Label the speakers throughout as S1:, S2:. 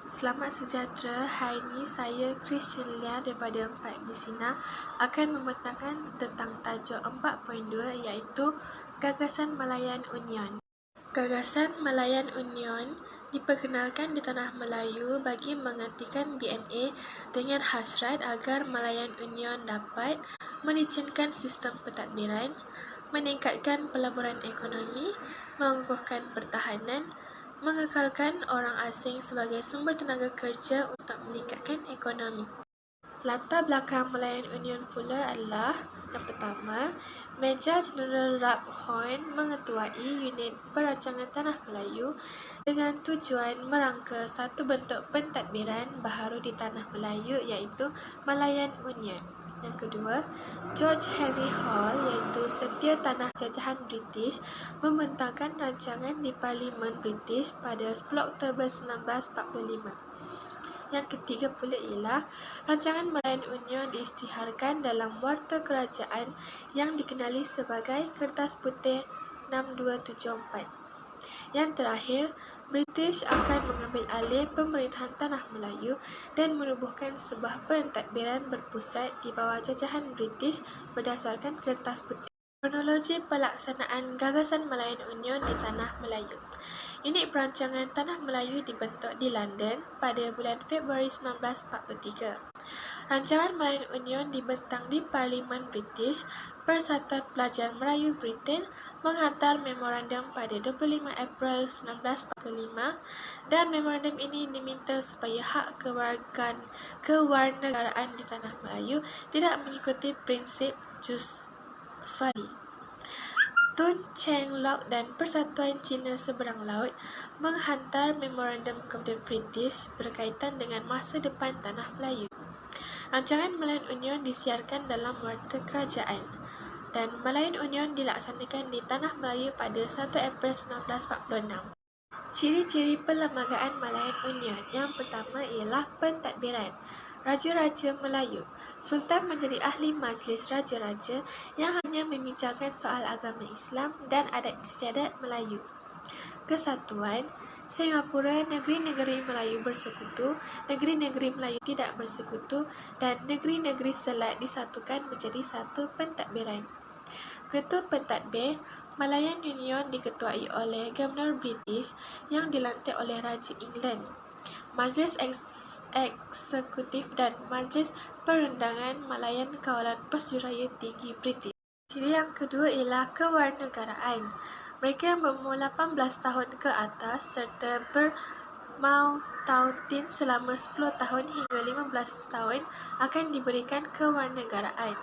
S1: Selamat sejahtera, hari ini saya Christian Lia daripada 4 Sina akan membentangkan tentang tajuk 4.2 iaitu Gagasan Malayan Union. Gagasan Malayan Union diperkenalkan di tanah Melayu bagi menghentikan BNA dengan hasrat agar Malayan Union dapat melicinkan sistem pentadbiran, meningkatkan pelaburan ekonomi, mengukuhkan pertahanan, mengekalkan orang asing sebagai sumber tenaga kerja untuk meningkatkan ekonomi. Latar belakang Malayan Union pula adalah yang pertama, Major Jeneral Rap Horn mengetuai unit perancangan Tanah Melayu dengan tujuan merangka satu bentuk pentadbiran baharu di Tanah Melayu iaitu Malayan Union. Yang kedua, George Henry Hall iaitu Setia Tanah Jajahan British membentangkan rancangan di Parlimen British pada 10 Oktober 1945. Yang ketiga pula ialah rancangan Malayan Union diisytiharkan dalam Warta Kerajaan yang dikenali sebagai Kertas Putih 6274. Yang terakhir, British akan mengambil alih pemerintahan Tanah Melayu dan menubuhkan sebuah pentadbiran berpusat di bawah jajahan British berdasarkan Kertas Putih. Kronologi pelaksanaan Gagasan Malayan Union di Tanah Melayu. Unit perancangan Tanah Melayu dibentuk di London pada bulan Februari 1943. Rancangan Malayan Union dibentang di Parlimen British. Persatuan Pelajar Melayu Britain menghantar memorandum pada 25 April 1945 dan memorandum ini diminta supaya hak kewarganegaraan di Tanah Melayu tidak mengikuti prinsip jus soli. Tun Cheng Lock dan Persatuan Cina Seberang Laut menghantar memorandum kepada British berkaitan dengan masa depan Tanah Melayu. Rancangan Malayan Union disiarkan dalam Warta Kerajaan dan Malayan Union dilaksanakan di Tanah Melayu pada 1 April 1946. Ciri-ciri perlembagaan Malayan Union. Yang pertama ialah pentadbiran. Raja-Raja Melayu. Sultan menjadi ahli majlis Raja-Raja yang hanya membincangkan soal agama Islam dan adat istiadat Melayu. Kesatuan. Singapura, negeri-negeri Melayu bersekutu, negeri-negeri Melayu tidak bersekutu dan negeri-negeri Selat disatukan menjadi satu pentadbiran. Ketua Pentadbir, Malayan Union diketuai oleh Governor British yang dilantik oleh Raja England, Majlis Eksekutif dan Majlis Perendangan Malayan Kawalan Pesjuraya Tinggi British. Ciri yang kedua ialah kewarganegaraan. Mereka yang berumur 18 tahun ke atas serta bermautautin selama 10 tahun hingga 15 tahun akan diberikan kewarganegaraan.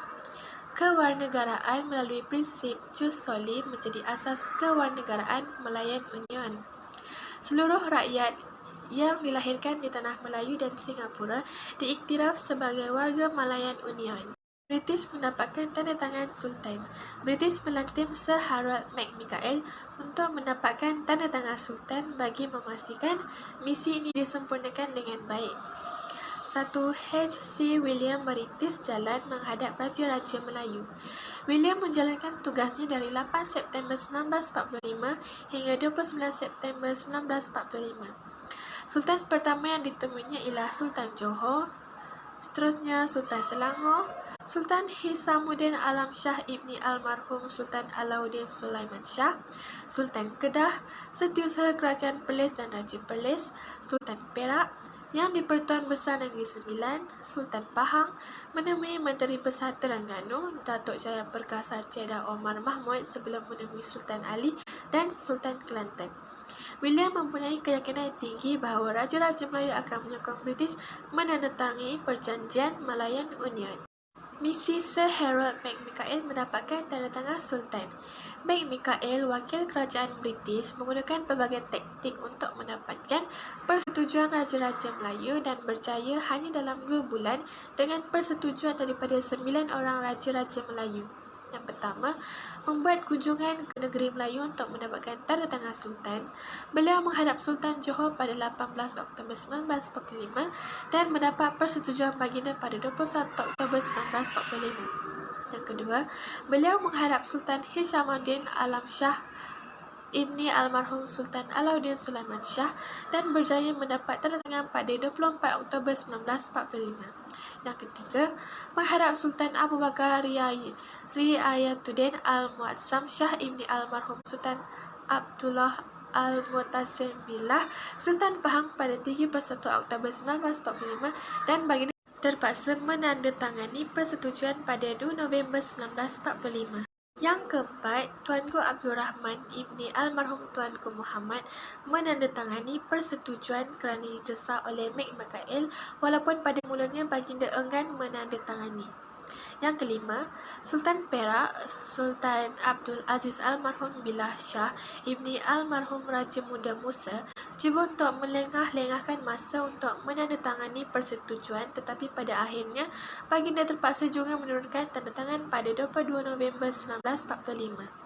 S1: Kewarganegaraan melalui prinsip jus soli menjadi asas kewarganegaraan Malayan Union. Seluruh rakyat yang dilahirkan di Tanah Melayu dan Singapura diiktiraf sebagai warga Malayan Union. British mendapatkan tanda tangan Sultan. British melantik Sir Harold Macmillan untuk mendapatkan tanda tangan Sultan bagi memastikan misi ini disempurnakan dengan baik. 1. H.C. William merintis jalan menghadap Raja-Raja Melayu. William menjalankan tugasnya dari 8 September 1945 hingga 29 September 1945. Sultan pertama yang ditemuinya ialah Sultan Johor, seterusnya Sultan Selangor, Sultan Hisamuddin Alam Shah ibni almarhum Sultan Alauddin Sulaiman Shah, Sultan Kedah, Setiausaha Kerajaan Perlis dan Raja Perlis, Sultan Perak, Yang di-Pertuan Besar Negeri Sembilan, Sultan Pahang, menemui Menteri Besar Terengganu, Datuk Jaya Perkasa Cedar Omar Mahmud sebelum menemui Sultan Ali dan Sultan Kelantan. William mempunyai keyakinan tinggi bahawa Raja-Raja Melayu akan menyokong British menandatangani Perjanjian Malayan Union. Misi Sir Harold Macmillan mendapatkan tanda tangan Sultan. Macmillan, wakil kerajaan British, menggunakan pelbagai taktik untuk mendapatkan persetujuan Raja-Raja Melayu dan berjaya hanya dalam 2 bulan dengan persetujuan daripada 9 orang Raja-Raja Melayu. Yang pertama, membuat kunjungan ke negeri Melayu untuk mendapatkan tanda tangan Sultan. Beliau menghadap Sultan Johor pada 18 Oktober 1945 dan mendapat persetujuan baginda pada 21 Oktober 1945. Yang kedua, beliau menghadap Sultan Hisamuddin Alam Shah Ibni almarhum Sultan Alauddin Sulaiman Shah dan berjaya mendapat tanda tangan pada 24 Oktober 1945. Yang ketiga, menghadap Sultan Abu Bakar Riayatuddin Al-Muazzam Shah Ibni almarhum Sultan Abdullah Al-Mu'tasim Billah Sultan Pahang pada 31 Oktober 1945 dan baginda terpaksa menandatangani persetujuan pada 2 November 1945. Yang keempat, Tuanku Abdul Rahman Ibni almarhum Tuanku Muhammad menandatangani persetujuan kerana didesak oleh Meg Mikael walaupun pada mulanya baginda enggan menandatangani. Yang kelima, Sultan Perak Sultan Abdul Aziz almarhum Billah Shah Ibni almarhum Raja Muda Musa cuba untuk melengah-lengahkan masa untuk menandatangani persetujuan, tetapi pada akhirnya baginda terpaksa juga menurunkan tanda tangan pada 22 November 1945.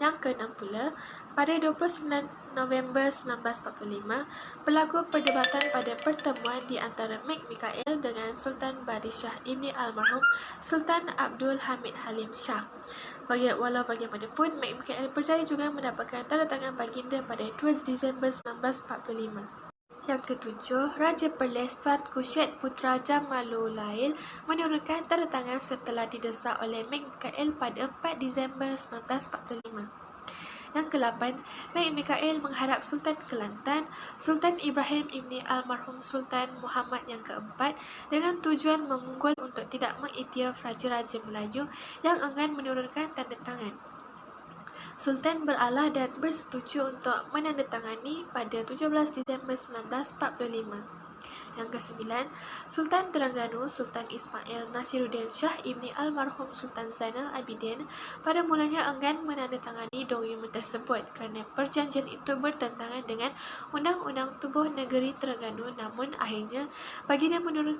S1: Yang keenam pula, pada 29 November 1945, berlaku perdebatan pada pertemuan di antara Meg Mikael dengan Sultan Badishah Ibni almarhum Sultan Abdul Hamid Halim Shah. Walau bagaimanapun, Meg Mikael berjaya juga mendapatkan tanda tangan baginda pada 2 Disember 1945. Yang ketujuh, Raja Perlis Tuanku Syed Putra Jamalulail menurunkan tanda tangan setelah didesak oleh Meg Mikael pada 4 Disember 1945. Yang ke-8, Meg Mikael menghadap Sultan Kelantan Sultan Ibrahim Ibni almarhum Sultan Muhammad yang keempat dengan tujuan mengunggul untuk tidak mengiktiraf Raja-Raja Melayu yang enggan menurunkan tanda tangan. Sultan beralah dan bersetuju untuk menandatangani pada 17 Disember 1945. Yang ke-9, Sultan Terengganu Sultan Ismail Nasiruddin Shah Ibni almarhum Sultan Zainal Abidin pada mulanya enggan menandatangani dokumen tersebut kerana perjanjian itu bertentangan dengan Undang-Undang Tubuh Negeri Terengganu, namun akhirnya baginda menurunkan